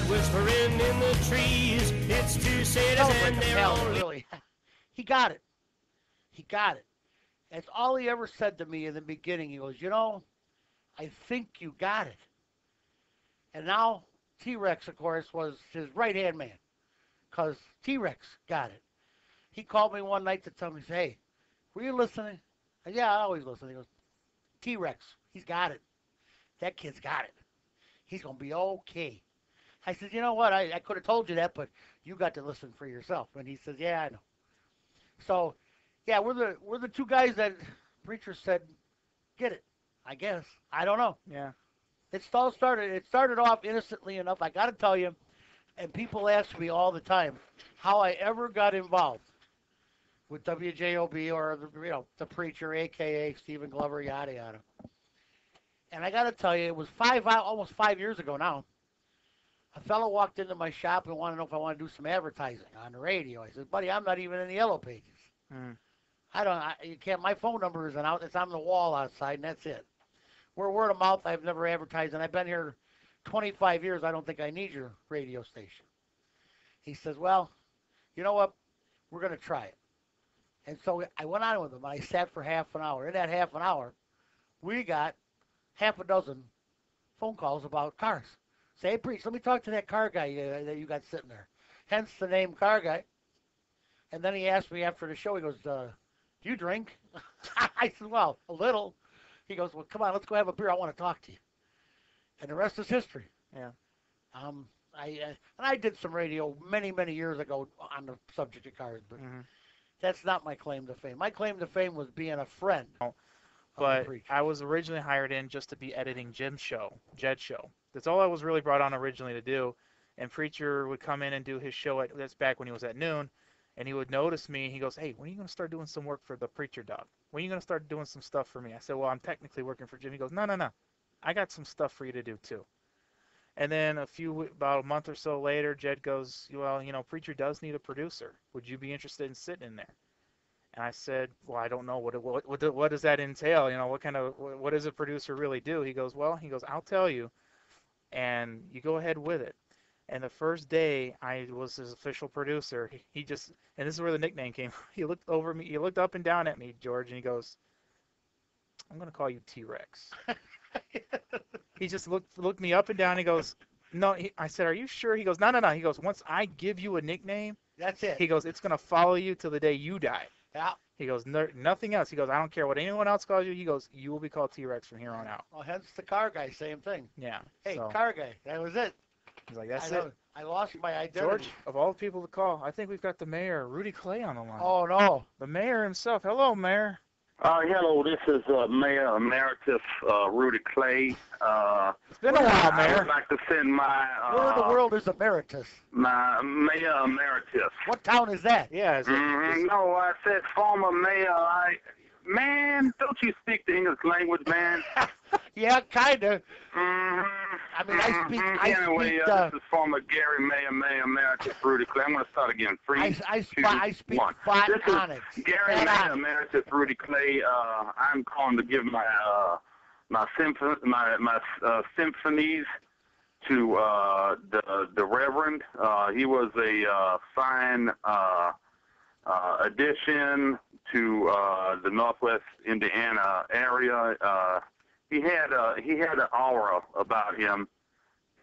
whispering in the trees. It's two cities and they're all really. He got it. He got it. That's all he ever said to me in the beginning. He goes, you know, I think you got it. And now T-Rex, of course, was his right-hand man because T-Rex got it. He called me one night to tell me, hey, were you listening? And yeah, I always listen. He goes, T-Rex, he's got it. That kid's got it. He's going to be okay. I said, you know what? I could have told you that, but you got to listen for yourself. And he says, yeah, I know. So, yeah, we're the two guys that preacher said, get it, I guess. I don't know. Yeah. It started off innocently enough, I got to tell you, and people ask me all the time how I ever got involved with WJOB or the preacher, a.k.a. Stephen Glover, yada, yada. And I got to tell you, it was almost 5 years ago now. A fellow walked into my shop and wanted to know if I want to do some advertising on the radio. I said, buddy, I'm not even in the yellow pages. You can't. My phone number isn't out. It's on the wall outside, and that's it. We're word of mouth. I've never advertised, and I've been here 25 years. I don't think I need your radio station. He says, well, you know what? We're going to try it. And so I went on with him, and I sat for half an hour. In that half an hour, we got half a dozen phone calls about cars. Say, hey, Preach, let me talk to that car guy that you got sitting there. Hence the name Car Guy. And then he asked me after the show, he goes, do you drink? I said, well, a little. He goes, well, come on, let's go have a beer. I want to talk to you. And the rest is history. Yeah. I did some radio many, many years ago on the subject of cars, but that's not my claim to fame. My claim to fame was being a friend. But I was originally hired in just to be editing Jed's show. That's all I was really brought on originally to do. And Preacher would come in and do his show. That's back when he was at noon. And he would notice me. He goes, hey, when are you going to start doing some work for the Preacher Dog? When are you going to start doing some stuff for me? I said, well, I'm technically working for Jim. He goes, no. I got some stuff for you to do, too. And then about a month or so later, Jed goes, well, Preacher does need a producer. Would you be interested in sitting in there? And I said, well, I don't know. What does that entail? What does a producer really do? He goes, I'll tell you. And you go ahead with it. And the first day I was his official producer, he just, and this is where the nickname came. He looked over me, he looked up and down at me, George, and he goes, I'm going to call you T-Rex. He just looked me up and down. He goes, no. I said, are you sure? He goes, no. He goes, once I give you a nickname, that's it. He goes, it's going to follow you till the day you die. Yeah. He goes, nothing else. He goes, I don't care what anyone else calls you. He goes, you will be called T-Rex from here on out. Well, hence the Car Guy, same thing. Yeah. Hey, Car Guy, that was it. He's like, that's it. I lost my identity. George, of all the people to call, I think we've got the mayor, Rudy Clay, on the line. Oh, no. The mayor himself. Hello, Mayor. Hello, this is Mayor Emeritus Rudy Clay. It's been a while, Mayor. I would like to send my... Where in the world is Emeritus? My Mayor Emeritus. What town is that? Yeah. No, I said former mayor. Man, don't you speak the English language, man? Yeah, kind of. I mean, I speak... This is former Gary Mayor Emeritus Rudy Clay. I'm going to start again. I speak spot on it. Gary Mayor Emeritus Rudy Clay. I'm calling to give my symphonies to the Reverend. He was a fine addition to the Northwest Indiana area. He had an aura about him,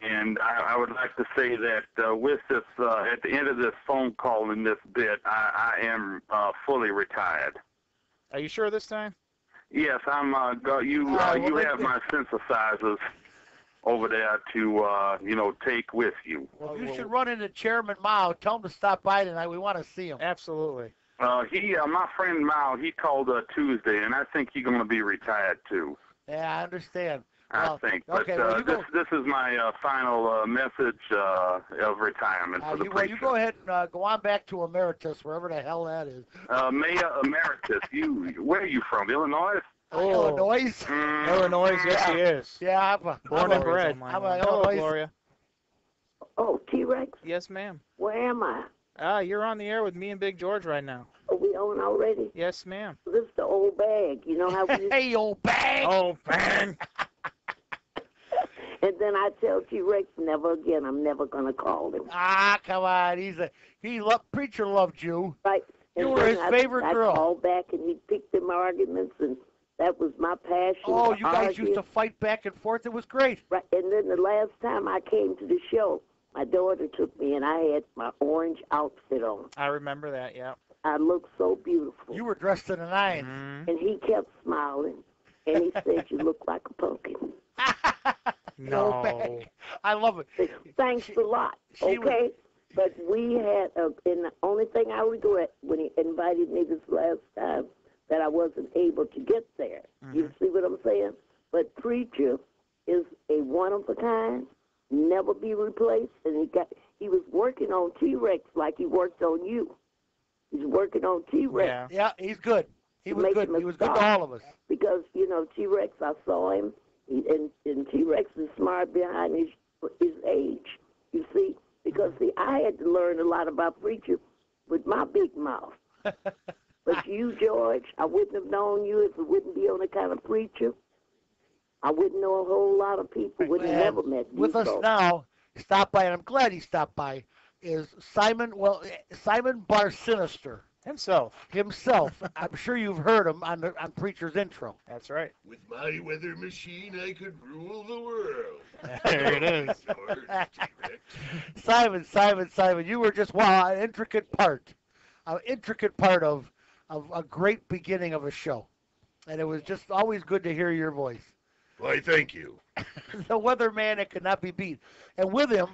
and I would like to say that with this at the end of this phone call in this bit, I am fully retired. Are you sure this time? Yes, I'm. You have my synthesizers over there to take with you. Well, you should run into Chairman Mao. Tell him to stop by tonight. We want to see him. Absolutely. My friend Mao, he called Tuesday, and I think he's going to be retired too. Yeah, I understand. I think. But okay, this is my final message of retirement for the preacher. You go ahead and go on back to Emeritus, wherever the hell that is. Mayor Emeritus, where are you from? Illinois? Illinois? Illinois, yes, he is. Yeah, I'm born and bred. I'm a Hello, Illinois. Gloria. Oh, T-Rex? Yes, ma'am. Where am I? You're on the air with me and Big George right now. Are we on already? Yes, ma'am. This is the old bag. You know how we... Hey, old bag! Old bag! And And then I tell T-Rex, never again. I'm never gonna call him. Ah, come on. Preacher loved you. Right. You And were then his favorite girl. I called back and he picked them arguments, and that was my passion. Oh, to you guys argue. used to fight back and forth. It was great. Right. And then the last time I came to the show, my daughter took me, and I had my orange outfit on. I remember that. Yeah. I looked so beautiful. You were dressed in a nine. And he kept smiling, and he said, "You look like a pumpkin." No. Bad. I love it. Thanks a lot. Okay. But we had, and the only thing I regret when he invited me this last time, that I wasn't able to get there. You see what I'm saying? But Preacher is a one of a kind, never be replaced, and he was working on T-Rex like he worked on you. He's working on T-Rex. Yeah, he's good. He was good. He was good to all of us. Because, T-Rex, I saw him, and T-Rex is smart behind his age, you see? Because, I had to learn a lot about Preacher with my big mouth. But you, George, I wouldn't have known you if it wouldn't be on the kind of Preacher. I wouldn't know a whole lot of people, would have never met you. With us now, stop by, and I'm glad he stopped by, is Simon Bar Sinister. Himself. I'm sure you've heard him on Preacher's intro. That's right. With my weather machine, I could rule the world. There it is. Simon, you were just, an intricate part of a great beginning of a show. And it was just always good to hear your voice. Why, thank you. The weatherman that could not be beat. And with him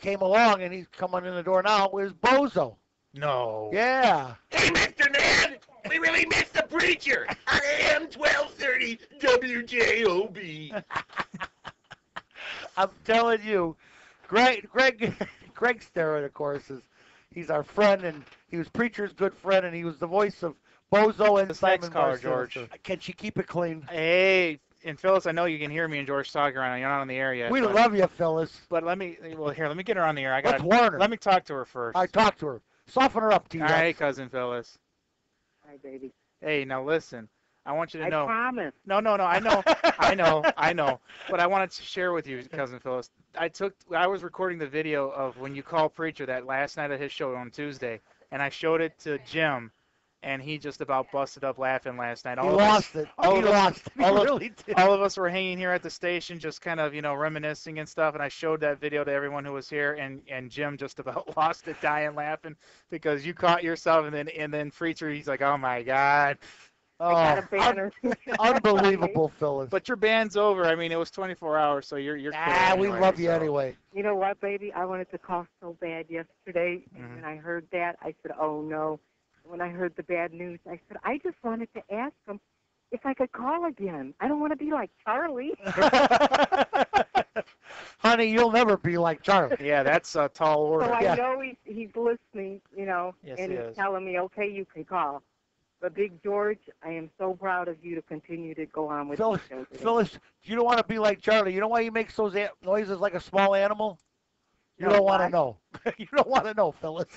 came along, and he's coming in the door now, was Bozo. No. Yeah. Hey, Mr. Ned, we really missed the Preacher on AM 1230 WJOB. I'm telling you, Greg Sterrett, of course, he's our friend, and he was Preacher's good friend, and he was the voice of Bozo and Simon caller, George. Can she keep it clean? Hey, and Phyllis, I know you can hear me and George talking right now. You're not on the air yet. We love you, Phyllis. But let me get her on the air. Let's warn her. Let me talk to her first. All right, talk to her. Soften her up, T-Rex. All right, cousin Phyllis. Hi, baby. Hey, now listen. I want you to know. I promise. No, I know. I know. But I wanted to share with you, cousin Phyllis. I was recording the video of when you called Preacher that last night of his show on Tuesday, and I showed it to Jim, and he just about busted up laughing last night. He lost it. He really did. All of us were hanging here at the station, just kind of, reminiscing and stuff. And I showed that video to everyone who was here, and Jim just about lost it, dying laughing because you caught yourself, and then Preacher, he's like, oh my God. I got a banner. Unbelievable, Phyllis. But your band's over. I mean, it was 24 hours, so you're clear we anyway, love you anyway. You know what, baby? I wanted to call so bad yesterday, and when I heard that, I said, oh, no. When I heard the bad news, I said, I just wanted to ask him if I could call again. I don't want to be like Charlie. Honey, you'll never be like Charlie. Yeah, that's a tall order. So I know he's listening, Yes, and he he's is. telling me, okay, you can call. But Big George, I am so proud of you to continue to go on with the show today. Phyllis, you don't want to be like Charlie. You know why he makes those noises like a small animal? You don't want to know. You don't want to know, Phyllis.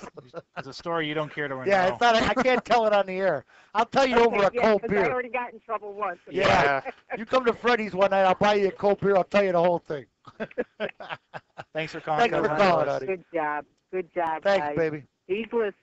It's a story you don't care to know. Yeah, it's not. I can't tell it on the air. I'll tell you over a cold beer. I already got in trouble once. Yeah. You come to Freddy's one night, I'll buy you a cold beer. I'll tell you the whole thing. Thanks for calling. Thanks for calling, honey. Good job. Good job, Thanks, guys. baby. He's listening.